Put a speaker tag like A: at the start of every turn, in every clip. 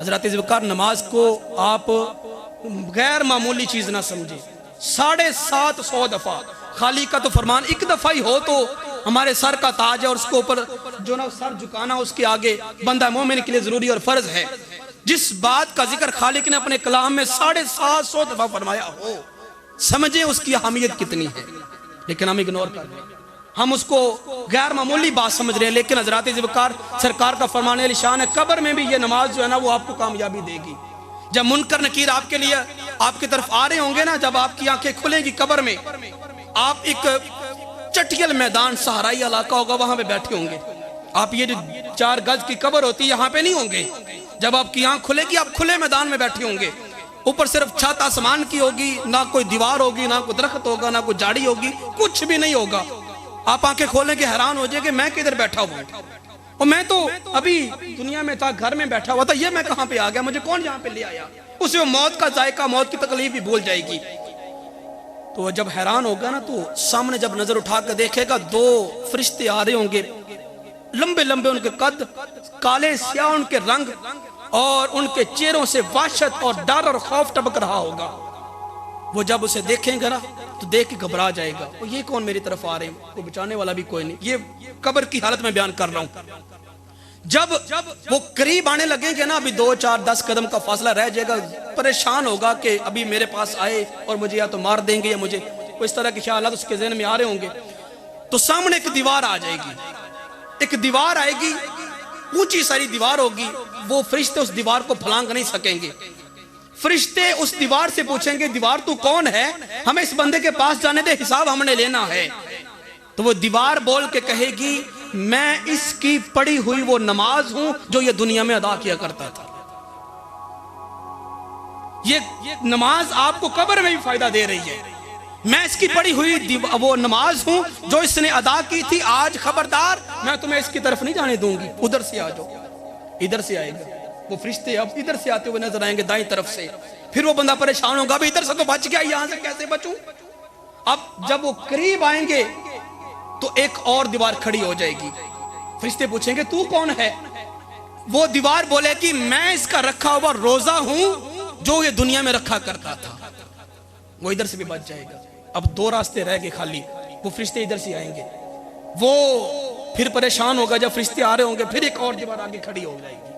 A: हजरत ज़ुल्फ़िकार नमाज को आप गैर मामूली चीज़ ना समझे। 750 दफ़ा खाली का तो फरमान एक दफ़ा ही हो तो हमारे सर का ताज है और उसके ऊपर जो ना सर झुकाना उसके आगे बंदा मोमिन के लिए ज़रूरी और फ़र्ज है। जिस बात का जिक्र खालिक ने अपने कलाम में 750 दफ़ा फरमाया हो, समझे उसकी अहमियत कितनी है। लेकिन हम इग्नोर कर रहे हैं, हम उसको गैर मामूली बात समझ रहे हैं। लेकिन हजरत ज़ुल्फ़िकार सरकार का फरमान निशान है, कब्र में भी ये नमाज जो है ना वो आपको कामयाबी देगी। जब मुनकर नकीर आपके लिए आपकी तरफ आ रहे होंगे ना, जब आपकी आंखें खुलेंगी कब्र में, आप एक चटियल मैदान सहाराई इलाका होगा वहां पे बैठे होंगे। आप ये जो 4 गज की कब्र होती है यहाँ पे नहीं होंगे। जब आपकी आंख खुलेगी आप खुले मैदान में बैठे होंगे। ऊपर सिर्फ छत आसमान की होगी, ना कोई दीवार होगी, ना कोई दरख्त होगा, ना कोई झाड़ी होगी, कुछ भी नहीं होगा। आप आंखें खोलें के हैरान हो जाएंगे मैं किधर बैठा हुआ हूं, और मैं तो अभी दुनिया में था, घर में बैठा हुआ था, ये मैं कहां पे आ गया, मुझे कौन यहाँ पे ले आया। उसे मौत का जायका, मौत की तकलीफ भी भूल जाएगी। तो जब हैरान होगा ना, तो सामने जब नजर उठा कर देखेगा 2 फरिश्ते आ रहे होंगे, लंबे लंबे उनके कद, काले स्याह उनके रंग, और उनके चेहरों से वहशत और डर और खौफ टपक रहा होगा। वो जब उसे देखेंगे ना तो देख के घबरा जाएगा, और ये कौन मेरी तरफ आ रहे हैं, कोई बचाने वाला भी कोई नहीं। ये कब्र की हालत में बयान कर रहा हूं। जब वो करीब आने लगेंगे ना, अभी 2, 4, 10 कदम का फासला रह जाएगा, परेशान होगा कि अभी मेरे पास आए और मुझे या तो मार देंगे या मुझे कोई इस तरह के ख्यालात उसके ज़हन में आ रहे होंगे। तो सामने एक दीवार आ जाएगी, एक दीवार आएगी, ऊंची सारी दीवार होगी। वो फरिश्ते उस दीवार को फलांग नहीं सकेंगे। फरिश्ते उस दीवार से पूछेंगे, दीवार तू कौन है, हमें इस बंदे के पास जाने दे, हिसाब हमने लेना है। तो वो दीवार बोल के कहेगी, मैं इसकी पढ़ी हुई वो नमाज हूं जो ये दुनिया में अदा किया करता था। ये नमाज आपको कब्र में भी फायदा दे रही है। मैं इसकी पढ़ी हुई वो नमाज हूं जो इसने अदा की थी। आज खबरदार, मैं तुम्हें इसकी तरफ नहीं जाने दूंगी, उधर से आ जाओ। इधर से आएगा वो फरिश्ते, अब इधर से आते हुए नजर आएंगे दाईं तरफ से। फिर वो बंदा परेशान होगा, अभी इधर से तो बच गया, यहां से कैसे बचूं। अब जब वो करीब आएंगे तो एक और दीवार खड़ी हो जाएगी। फरिश्ते पूछेंगे, तू कौन है। वो दीवार बोलेगी, मैं इसका रखा हुआ रोजा हूं जो ये दुनिया में रखा करता था। वो इधर से भी बच जाएगा। अब 2 रास्ते रह गए खाली। वो फरिश्ते इधर से आएंगे, वो फिर परेशान होगा। जब फरिश्ते आ रहे होंगे फिर एक और दीवार आगे खड़ी हो जाएगी।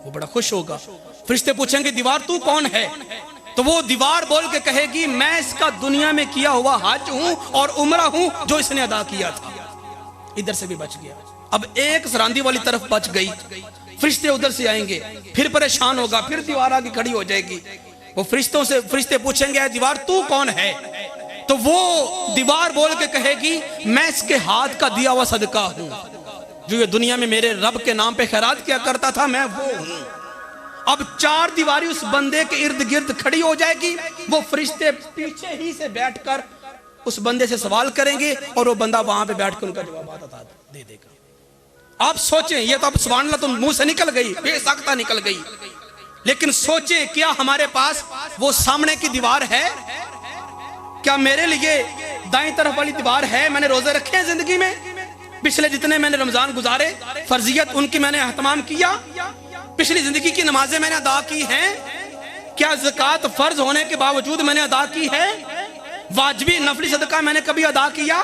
A: वो बड़ा खुश होगा। फरिश्ते पूछेंगे, दीवार तू कौन है। तो वो दीवार बोल के कहेगी, मैं इसका दुनिया में किया हुआ हज हूं और उम्रा हूं जो इसने अदा किया था। इधर से भी बच गया। अब एक सरांदी वाली तरफ बच गई। फरिश्ते उधर से आएंगे, फिर परेशान होगा, फिर दीवार आगे खड़ी हो जाएगी। वो फरिश्ते पूछेंगे, दीवार तू कौन है। तो वो दीवार बोल के कहेगी, मैं इसके हाथ का दिया हुआ सदका हूं जो ये दुनिया में मेरे रब के नाम पे खैरात किया करता था, मैं वो हूं। अब 4 दीवारी उस बंदे के इर्द गिर्द खड़ी हो जाएगी। वो फरिश्ते पीछे ही से बैठकर उस बंदे से सवाल करेंगे और वो बंदा वहां पे बैठकर उनका जवाब दे देगा। आप सोचें, ये तो अब सुभान अल्लाह तो मुंह से निकल गई, बेसाख्ता निकल गई। लेकिन सोचे, क्या हमारे पास वो सामने की दीवार है? क्या मेरे लिए दाईं तरफ वाली दीवार है? मैंने रोजे रखे हैं जिंदगी में, पिछले जितने मैंने रमजान गुजारे, फर्जियत उनकी मैंने एहतमाम किया, पिछली जिंदगी की नमाजें मैंने अदा की हैं। क्या ज़कात फर्ज होने के बावजूद मैंने अदा की है? वाजिबी नफली सदका मैंने कभी अदा किया?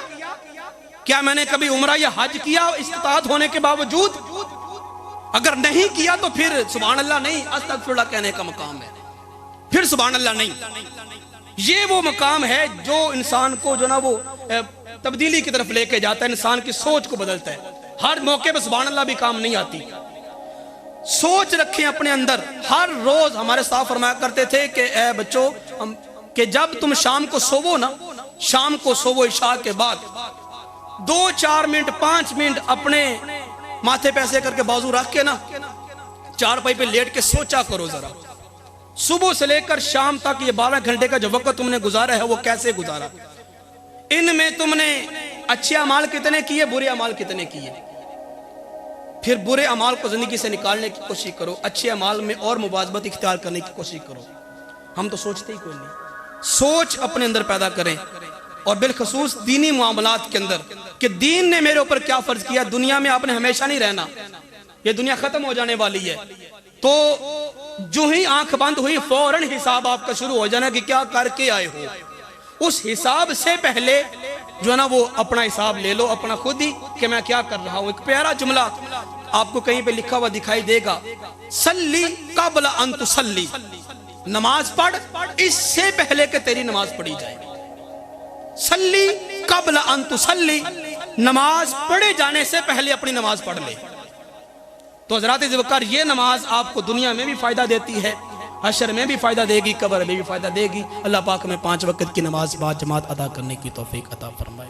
A: क्या मैंने कभी उम्रा या हज किया इस्तिताअत होने के बावजूद? अगर नहीं किया तो फिर सुभान अल्लाह नहीं, अस्तगफिरुल्लाह कहने का मकाम है, फिर सुभान अल्लाह नहीं। ये वो मकाम है जो इंसान को जो ना वो तब्दीली की तरफ लेके जाता है, इंसान की सोच को बदलता है। हर मौके पर सुभान अल्लाह भी काम नहीं आती। सोच रखें अपने अंदर। हर रोज हमारे साहब फरमाया करते थे कि ए बच्चों, कि जब तुम शाम को सोवो ना, शाम को सोवो इशा के बाद 2-4 मिनट 5 मिनट अपने माथे पे ऐसे करके बाजू रख के ना चारपाई पे लेट के सोचा करो जरा, सुबह से लेकर शाम तक ये 12 घंटे का जो वक्त तुमने गुजारा है वो कैसे गुजारा। इनमें तुमने अच्छे अमाल कितने किए, बुरे अमाल कितने किए। फिर बुरे अमाल को जिंदगी से निकालने की कोशिश करो, अच्छे अमाल में और मुवाज़बत इख्तियार करने की कोशिश करो। हम तो सोचते ही कोई नहीं। सोच अपने अंदर पैदा करें, और बिलखसूस दीनी मामलात के अंदर कि दीन ने मेरे ऊपर क्या फर्ज किया। दुनिया में आपने हमेशा नहीं रहना, ये दुनिया खत्म हो जाने वाली है। तो जो ही आंख बंद हुई फौरन हिसाब आपका शुरू हो जाना कि क्या करके आए हो। उस हिसाब से पहले जो है ना वो अपना हिसाब ले लो अपना खुद ही कि मैं क्या कर रहा हूं। एक प्यारा जुमला आपको कहीं पे लिखा हुआ दिखाई देगा, सल्ली कबला अन तुसल्ली, नमाज पढ़ इससे पहले कि तेरी नमाज पढ़ी जाए। सल्ली कबला अन तुसल्ली, नमाज पढ़े जाने से पहले अपनी नमाज पढ़ ले। तो हज़रात ज़िवकार ये नमाज आपको दुनिया में भी फायदा देती है, हशर में भी फायदा देगी, कब्र में भी फायदा देगी। अल्लाह पाक में 5 वक्त की नमाज बाद जमात अदा करने की तौफीक अता फरमाए।